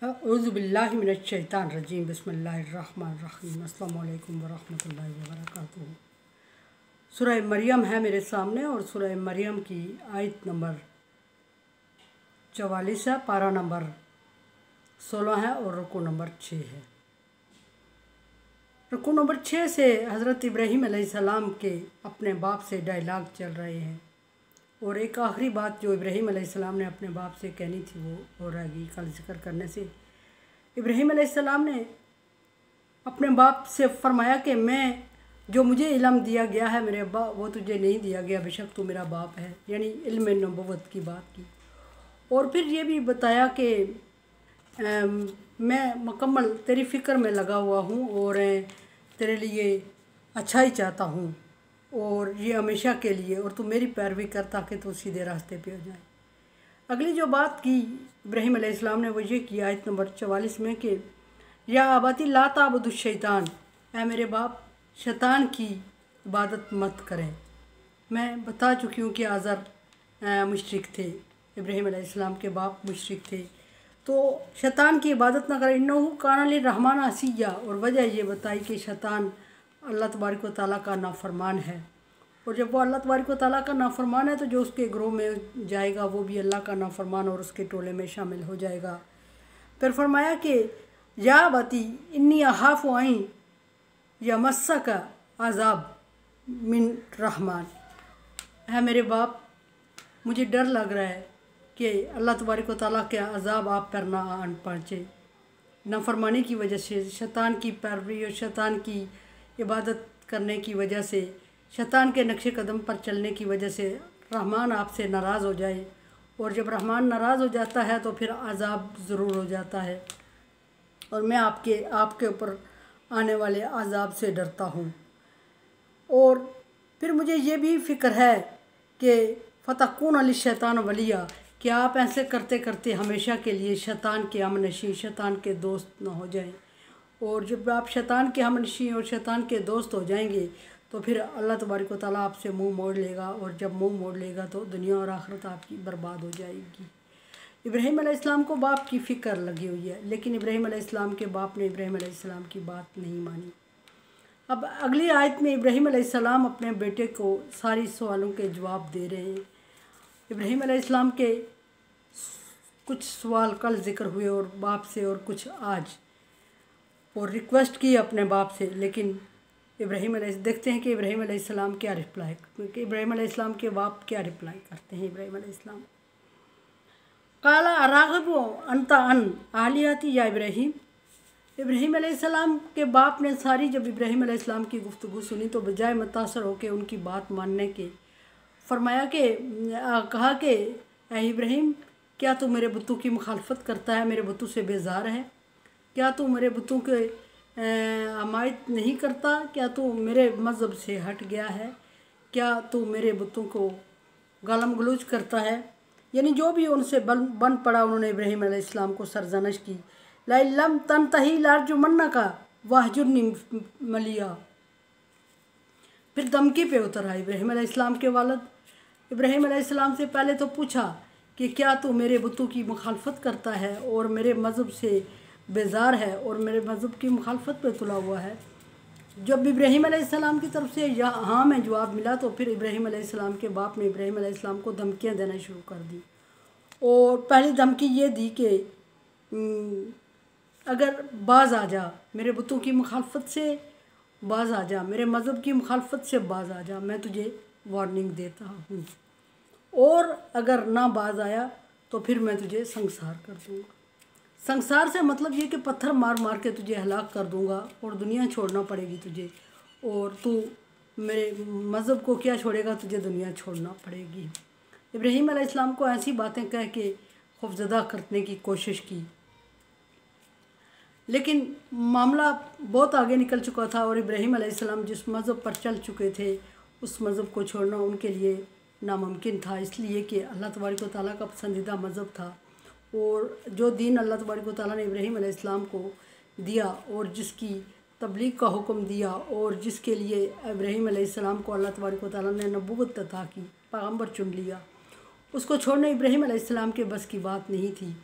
औज़ुबिल्लाहि मिनश्शैतानिर्रजीम बिस्मिल्लाहिर्रहमानिर्रहीम अस्सलामु अलैकुम वरहमतुल्लाहि वबरकातुहू। सूरह मरियम है मेरे सामने और सूरह मरियम की आयत नंबर 44 है, पारा नंबर 16 है और रुकू नंबर 6 है। रुकू नंबर 6 से हज़रत इब्राहीम अलैहिस्सलाम के अपने बाप से डायलॉग चल रहे हैं और एक आखिरी बात जो इब्राहीम अलैहिस्सलाम ने अपने बाप से कहनी थी वो हो रहेगी। कल जिक्र करने से इब्राहीम अलैहिस्सलाम ने अपने बाप से फरमाया कि मैं जो मुझे इल्म दिया गया है मेरे अब्बा वो तुझे नहीं दिया गया, बेशक तू मेरा बाप है, यानी इल्म नबुव्वत की बात की। और फिर ये भी बताया कि मैं मुकम्मल तेरी फ़िक्र में लगा हुआ हूँ और तेरे लिए अच्छा ही चाहता हूँ और ये हमेशा के लिए, और तू मेरी पैरवी कर ताकि तू सीधे रास्ते पे हो जाए। अगली जो बात की इब्राहीम अलैहिस्सलाम ने वो ये की आयत नंबर 44 में कि या अबाती ला ताबुदुश शैतान, ऐ मेरे बाप शैतान की इबादत मत करें। मैं बता चुकी हूँ कि आज़र मुशरिक थे, इब्राहीम अलैहिस्सलाम के बाप मुशरिक थे, तो शैतान की इबादत न करें। इन्नहु कान लिर्रहमान असिय्या, और वजह ये बताई कि शैतान अल्लाह तबारक व तआला का नाफरमान है, और जब वो अल्लाह तबारक व तआला का नाफरमान है तो जो उसके ग्रोह में जाएगा वो भी अल्लाह का नाफरमान और उसके टोले में शामिल हो जाएगा। फिर फरमाया कि या बती इन्नी अहाफ़ु अन यमस्सका अज़ाब मिन रहमान, है मेरे बाप मुझे डर लग रहा है कि अल्लाह तबारक व तआला के अज़ाब आप पर ना आन पहुँचे। नाफरमानी की वजह से, शैतान की पैरवी और शैतान की इबादत करने की वजह से, शैतान के नक्शे कदम पर चलने की वजह से रहमान आपसे नाराज़ हो जाए, और जब रहमान नाराज़ हो जाता है तो फिर अज़ाब ज़रूर हो जाता है, और मैं आपके ऊपर आने वाले अज़ाब से डरता हूँ। और फिर मुझे ये भी फ़िक्र है कि फ़तकून अली शैतान वलिया, कि आप ऐसे करते करते हमेशा के लिए शैतान के हमनशी, शैतान के दोस्त ना हो जाएं। और जब आप शैतान के हमनशी और शैतान के दोस्त हो जाएंगे तो फिर अल्लाह तबारक व तआला आपसे मुंह मोड़ लेगा, और जब मुंह मोड़ लेगा तो दुनिया और आखिरत आपकी बर्बाद हो जाएगी। इब्राहीम अलैहिस्सलाम को बाप की फ़िक्र लगी हुई है, लेकिन इब्राहीम अलैहिस्सलाम के बाप ने इब्राहीम अलैहिस्सलाम की बात नहीं मानी। अब अगली आयत में इब्राहीम अलैहिस्सलाम अपने बेटे को सारी सवालों के जवाब दे रहे हैं। इब्राहीम अलैहिस्सलाम के कुछ सवाल कल ज़िक्र हुए और बाप से, और कुछ आज, और रिक्वेस्ट की अपने बाप से, लेकिन देखते हैं कि इब्राहीम अलैहिस्सलाम क्या रिप्लाई, क्योंकि इब्राहीम अलैहिस्सलाम के बाप क्या रिप्लाई करते हैं। इब्राहीम अलैहिस्सलाम काला अराग़िबु अंता अन आलिहती या इब्राहीम, इब्राहीम अलैहिस्सलाम के बाप ने सारी जब इब्राहीम अलैहिस्सलाम की गुफ्तगू सुनी तो बजाय मुतासर होकर उनकी बात मानने के फरमाया कि कहा कि ऐ इब्राहीम, क्या तू मेरे बुतों की मुखालफत करता है, मेरे बुतों से बेजार है? क्या तू मेरे बुतों के हमायत नहीं करता? क्या तू मेरे मज़हब से हट गया है? क्या तू मेरे बुतों को गालम गलूज करता है? यानी जो भी उनसे बन पड़ा, उन्होंने इब्राहीम अलैहिस्सलाम को सरजनश की। लम तनतही लारजुमन्नका वहजुरनी मलिया, फिर धमकी पे उतर आए इब्राहीम अलैहिस्सलाम के वालिद। इब्राहीम अलैहिस्सलाम से पहले तो पूछा कि क्या तू मेरे बुतों की मुखालफत करता है और मेरे मज़हब से बेजार है और मेरे मज़हब की मुखालफत पे तुला हुआ है। जब इब्राहीम अलैहिस्सलाम की तरफ से हाँ में जवाब मिला तो फिर इब्राहीम अलैहिस्सलाम के बाप ने इब्राहीम अलैहिस्सलाम को धमकियाँ देना शुरू कर दी। और पहली धमकी ये दी कि अगर बाज आ जा, मेरे बुतों की मुखालफत से बाज आ जा, मेरे मज़हब की मुखालफत से बाज आ जा, मैं तुझे वार्निंग देता हूँ, और अगर ना बाज आया तो फिर मैं तुझे संसार कर दूँगा। संसार से मतलब ये कि पत्थर मार मार के तुझे हलाक कर दूँगा और दुनिया छोड़ना पड़ेगी तुझे, और तू मेरे मज़हब को क्या छोड़ेगा, तुझे दुनिया छोड़ना पड़ेगी। इब्राहीम अलैहिस्सलाम को ऐसी बातें कह के खौफज़दा करने की कोशिश की, लेकिन मामला बहुत आगे निकल चुका था और इब्राहीम अलैहिस्सलाम जिस मज़हब पर चल चुके थे उस मज़हब को छोड़ना उनके लिए नामुमकिन था, इसलिए कि अल्लाह तबारक व तआला का पसंदीदा मज़हब था। और जो दीन अल्लाह तबारक व तआला ने इब्राहीम अलैहिस्सलाम को दिया और जिसकी तबलीग का हुक्म दिया और जिसके लिए इब्राहीम अलैहिस्सलाम को अल्लाह तबारक व तआला ने नबूवत अता की, पैगम्बर चुन लिया, उसको छोड़ना इब्राहीम अलैहिस्सलाम के बस की बात नहीं थी।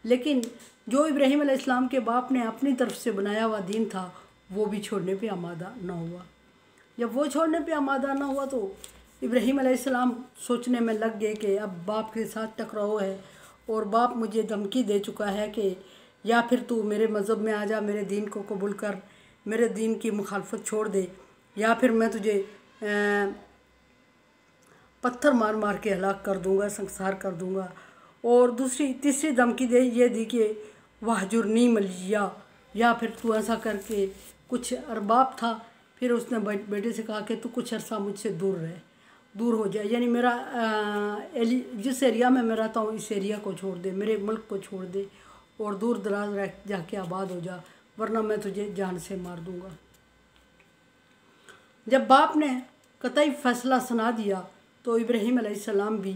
लेकिन जो इब्राहीम अलैहिस्सलाम के बाप ने अपनी तरफ से बनाया हुआ दीन था वो भी छोड़ने पे आमादा ना हुआ। जब वो छोड़ने पे आमादा ना हुआ तो इब्राहीम अलैहिस्सलाम सोचने में लग गए कि अब बाप के साथ टकराव है और बाप मुझे धमकी दे चुका है कि या फिर तू मेरे मज़हब में आ जा, मेरे दीन को कबूल कर, मेरे दीन की मुखालफत छोड़ दे, या फिर मैं तुझे पत्थर मार मार के हलाक कर दूंगा, संसार कर दूंगा। और तीसरी धमकी ये दी कि वाहजुरनी मलिया, या फिर तू ऐसा करके कुछ अरबाब था, फिर उसने बेटे से कहा कि तू कुछ अरसा मुझसे दूर हो जाए, यानी मेरा जिस एरिया में मैं रहता हूँ इस एरिया को छोड़ दे, मेरे मुल्क को छोड़ दे और दूर दराज रह जाके आबाद हो जा, वरना मैं तुझे जान से मार दूंगा। जब बाप ने कतई फैसला सुना दिया तो इब्राहीम अलैहिस्सलाम भी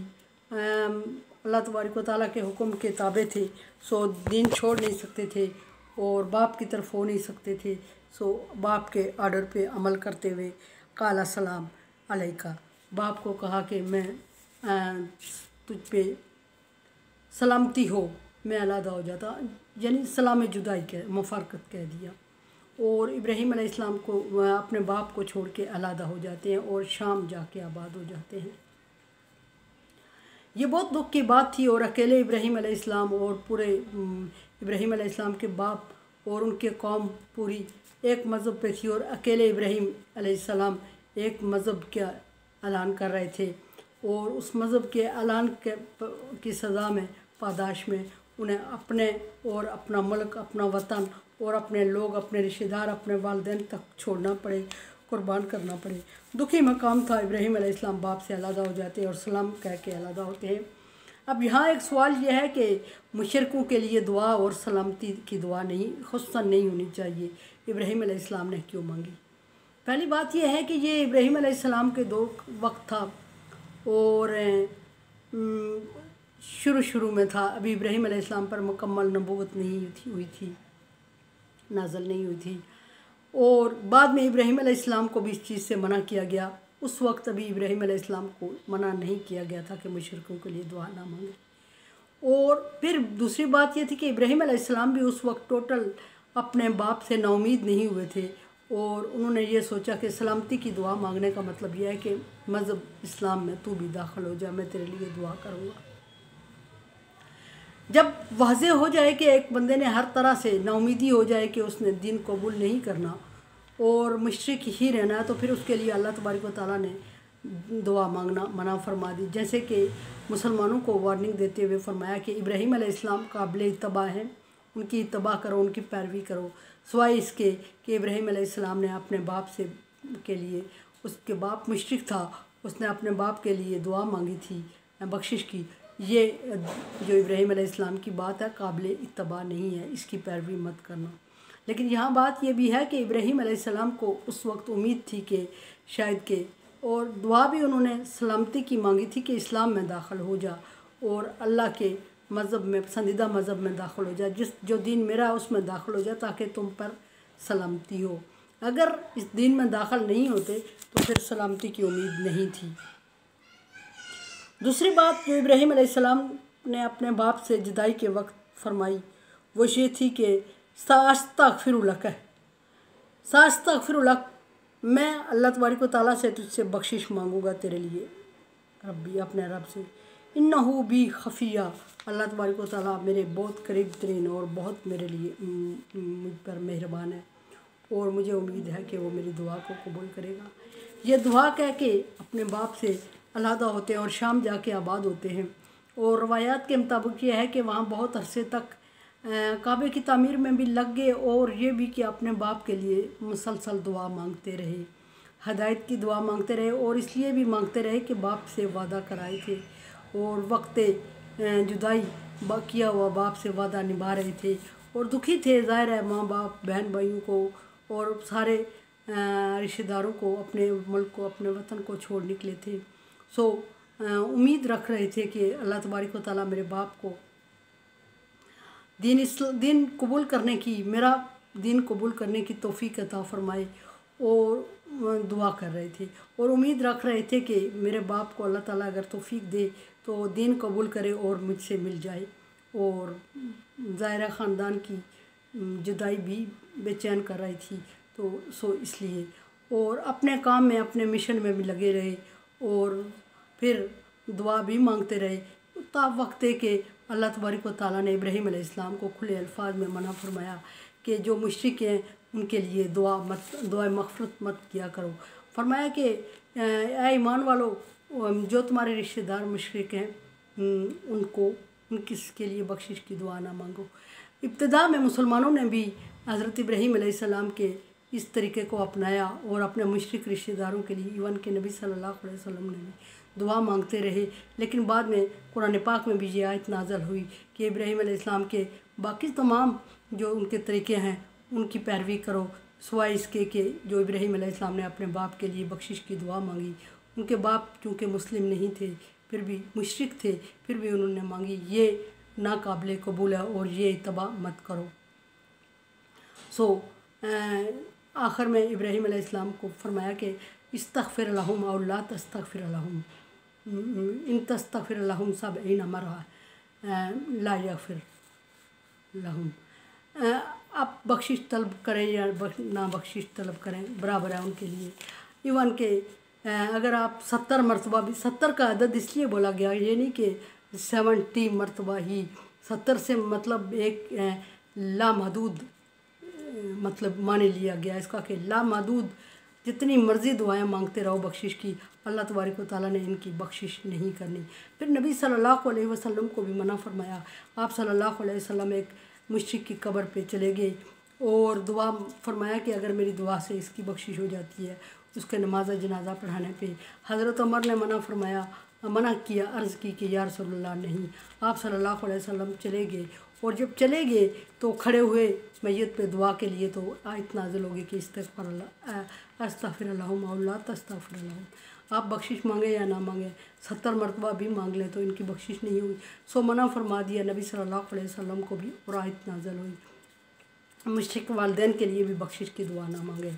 अल्लाह तबारक व तआला के हुक्म के ताबे थे, सो दीन छोड़ नहीं सकते थे और बाप की तरफ हो नहीं सकते थे। सो बाप के आर्डर पे अमल करते हुए काला सलाम अलैका, बाप को कहा कि मैं तुझ पे सलामती हो, मैं अलहदा हो जाता, यानी सलाम जुदाई मुफारकत कह दिया। और इब्राहीम अलैहिस्सलाम को अपने बाप को छोड़ के अलहदा हो जाते हैं और शाम जाके आबाद हो जाते हैं। ये बहुत दुख की बात थी और अकेले इब्राहीम अलैहिस्सलाम और पूरे इब्राहीम अलैहिस्सलाम के बाप और उनके कौम पूरी एक मज़हब पे थी और अकेले इब्राहीम अलैहिस्सलाम एक मज़हब का ऐलान कर रहे थे और उस मज़हब के ऐलान की सज़ा में पादाश में उन्हें अपने और अपना मुल्क, अपना वतन और अपने लोग, अपने रिश्तेदार, अपने वालिदैन तक छोड़ना पड़े, कुर्बान करना पड़े। दुखी मकाम था। इब्राहीम अलैहिस्सलाम बाप से अलहदा हो जाते हैं और सलाम कह के अलहदा होते हैं। अब यहाँ एक सवाल यह है कि मुशरिकों के लिए दुआ और सलामती की दुआ नहीं, खुसूसन नहीं होनी चाहिए, इब्राहीम अलैहिस्सलाम ने क्यों मांगी? पहली बात यह है कि ये इब्राहीम अलैहिस्सलाम के दो वक्त था और शुरू में था, अभी इब्राहीम अलैहिस्सलाम पर मुकम्मल नबूवत नहीं हुई थी, नाज़िल नहीं हुई थी। और बाद में इब्राहीम अलैहिस्सलाम को भी इस चीज़ से मना किया गया। उस वक्त अभी इब्राहीम अलैहिस्सलाम को मना नहीं किया गया था कि मुशरिकों के लिए दुआ ना मांगे। और फिर दूसरी बात ये थी कि इब्राहीम अलैहिस्सलाम भी उस वक्त टोटल अपने बाप से नाउमीद नहीं हुए थे और उन्होंने ये सोचा कि सलामती की दुआ मांगने का मतलब यह है कि मज़हब इस्लाम में तू भी दाखिल हो जा, मैं तेरे लिए दुआ करूँगा। जब वाज़ेह हो जाए कि एक बंदे ने हर तरह से नाउमीदी हो जाए कि उसने दीन कबूल नहीं करना और मुशरिक ही रहना है, तो फिर उसके लिए अल्लाह तबारक व तआला ने दुआ मांगना मना फरमा दी। जैसे कि मुसलमानों को वार्निंग देते हुए फरमाया कि इब्राहीम अलैहिस्सलाम काबिल इत्तबा हैं, उनकी इत्तबा करो, उनकी पैरवी करो, सिवाय इसके कि इब्राहीम अलैहिस्सलाम ने अपने बाप से के लिए, उसके बाप मुशरिक था, उसने अपने बाप के लिए दुआ मांगी थी बख्शिश की। ये जो इब्राहीम अलैहिस्सलाम की बात है काबिल इत्तबा नहीं है, इसकी पैरवी मत करना। लेकिन यहाँ बात ये भी है कि इब्राहीम अलैहिस्सलाम को उस वक्त उम्मीद थी कि शायद के, और दुआ भी उन्होंने सलामती की मांगी थी कि इस्लाम में दाखिल हो जा और अल्लाह के मज़हब में, पसंदीदा मज़हब में दाखिल हो जा, जो दीन मेरा है उसमें दाखिल हो जा ताकि तुम पर सलामती हो। अगर इस दीन में दाखिल नहीं होते तो फिर सलामती की उम्मीद नहीं थी। दूसरी बात जो इब्राहीम अलैहिस्सलाम ने अपने बाप से जुदाई के वक्त फरमाई वो ये थी कि सास्तगफिरुलक, मैं अल्लाह तबारक व तआला से तुझसे बख्शिश मांगूंगा तेरे लिए, रब्बी, अपने रब से, इन्नहु बी खफिया, अल्लाह तबारक व तआला मेरे बहुत करीब तरीन और बहुत मेरे लिए मुझ पर मेहरबान है और मुझे उम्मीद है कि वो मेरी दुआ को कबूल करेगा। ये दुआ कह के अपने बाप से अलहदा होते हैं और शाम जाके आबाद होते हैं। और रवायात के मुताबिक ये है कि वहाँ बहुत अरसे तक काबे की तामीर में भी लग गए और ये भी कि अपने बाप के लिए मुसलसल दुआ मांगते रहे, हदायत की दुआ मांगते रहे और इसलिए भी मांगते रहे कि बाप से वादा कराए थे और वक्त जुदाई किया हुआ बाप से वादा निभा रहे थे और दुखी थे, ज़ाहिर है, माँ बाप, बहन भाइयों को और सारे रिश्तेदारों को, अपने मुल्क को, अपने वतन को छोड़ निकले थे। सो उम्मीद रख रहे थे कि अल्लाह तबारक व तआला मेरे बाप को दीन कबूल करने की, मेरा दीन कबूल करने की तौफीक अता फरमाए और दुआ कर रहे थे और उम्मीद रख रहे थे कि मेरे बाप को अल्लाह ताला अगर तौफीक दे तो दीन कबूल करे और मुझसे मिल जाए और ظاہرہ خاندان کی جدائی بھی بے چین کر رہی تھی، تو اس لیے اور اپنے کام میں اپنے مشن میں بھی لگے رہے اور پھر دعا بھی مانگتے رہے تا وقت کہ اللہ تبارک و تعالیٰ نے ابراہیم علیہ السلام کو کھلے الفاظ میں منع فرمایا کہ جو مشرک ہیں ان کے لیے دعائے مغفرت مت کیا کرو۔ فرمایا کہ اے ایمان والو، جو تمہارے رشتہ دار مشرک ہیں ان کے لیے بخشش کی دعا نہ مانگو۔ ابتدا میں مسلمانوں نے بھی حضرت ابراہیم علیہ السلام کے اس طریقے کو اپنایا اور اپنے مشرک رشتہ داروں کے لیے ایون کہ نبی صلی اللہ علیہ وسلم نے بھی دعا مانگتے رہے، لیکن بعد میں قرآن پاک میں بھی یہ آیت نازل ہوئی کہ ابراہیم علیہ السلام کے باقی تمام جو ان کے طریقے ہیں ان کی پیروی کرو، سوائے اس کے کہ جو ابراہیم علیہ السلام نے اپنے باپ کے لیے بخشش کی دعا مانگی۔ ان کے باپ چونکہ مسلم نہیں تھے، پھر بھی مشرک تھے، پھر بھی انہوں نے مانگی، یہ ناقابل قبول ہے اور یہ اتباع مت کرو۔ آخر میں ابراہیم علیہ السلام کو فرمایا کہ استغفر لہم او لا تستغفر لہم ان تستغفر لہم 70 مرہ لا یغفر لہم۔ آپ بخشش طلب کریں یا نہ بخشش طلب کریں برابر ہے ان کے لیے۔ ایون کہ اگر آپ 70 مرتبہ بھی، 70 کا عدد اس لیے بولا گیا، یہ نہیں کہ 70 مرتبہ ہی، 70 سے مطلب ایک لامحدود مطلب مانے لیا گیا اس کا کہ لامحدود جتنی مرضی دعائیں مانگتے رہو بخشش کی، اللہ تبارک و تعالیٰ نے ان کی بخشش نہیں کرنی۔ پھر نبی صلی اللہ علیہ وسلم کو بھی منع فرمایا۔ آپ صلی اللہ علیہ وسلم ایک مشرک کی قبر پہ چلے گئے اور دعا فرمایا کہ اگر میری دعا سے اس کی بخشش ہو جاتی ہے، اس کے نماز جنازہ پڑھانے پہ حضرت عمر نے منع کیا، عرض کی کہ یا رسول اللہ نہیں۔ آپ صلی اللہ علیہ وسلم چلے گئے اور جب چلے گئے تو کھڑے ہوئے میت پہ دعا کے لیے، تو آیت نازل ہوگی کہ استغفر لہم او لا تستغفر لہم۔ آپ بخشش مانگے یا نہ مانگے، 70 مرتبہ بھی مانگ لیں تو ان کی بخشش نہیں ہوئی، منع فرما دیا نبی صلی اللہ علیہ وسلم کو بھی، اور آیت نازل ہوئی مشرک والدین کے لیے بھی بخشش کی دعا نہ مانگے،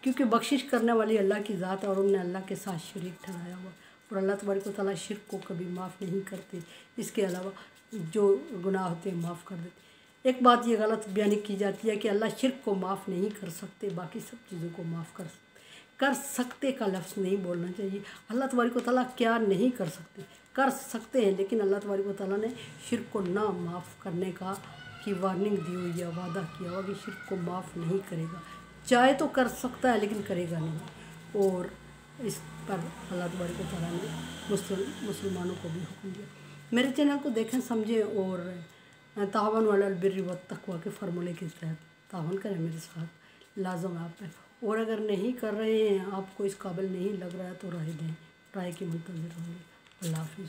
کیونکہ بخشش کرنے والی اللہ کی ذات ہے اور انہوں نے اللہ کے ساتھ شریک ٹھہرایا ہوا، اور اللہ تبارک و تعالیٰ شرک کو کبھی معاف نہیں کرتے، اس کے علاوہ جو گناہ ہوتے ہیں معاف کر دیتے۔ ایک بات یہ غلط بیانی کی جاتی ہے کہ اللہ شرک کو معاف نہیں کر سکتے، باقی سب چیزوں کو معاف کر سکتے کا لفظ نہیں بولنا چاہیے۔ اللہ تبارک و تعالیٰ کیا نہیں کر سکتے ہیں، لیکن اللہ تبارک و تعالیٰ نے شرک کو نہ معاف کرنے کی وارننگ دی ہوئی ہے، وعدہ کیا ہوا کہ شرک کو معاف نہیں کرے گا، چاہے تو کر سکتا ہے لیکن کرے گا نہیں، اور اس پر اللہ تبارک و تعالیٰ نے مسلمانوں کو بھی حکم دیا۔ میرے چینل کو دیکھیں، سمجھیں اور تعاون علی البر والتقوی کے فارمولے کے تحت تعاون کریں میرے ساتھ، لازم ہے آپ پہ، اور اگر نہیں کر رہے ہیں، آپ کو اس قابل نہیں لگ رہا ہے تو رائے دیں، رائے کی منتظر ہوں گے۔ اللہ حافظ۔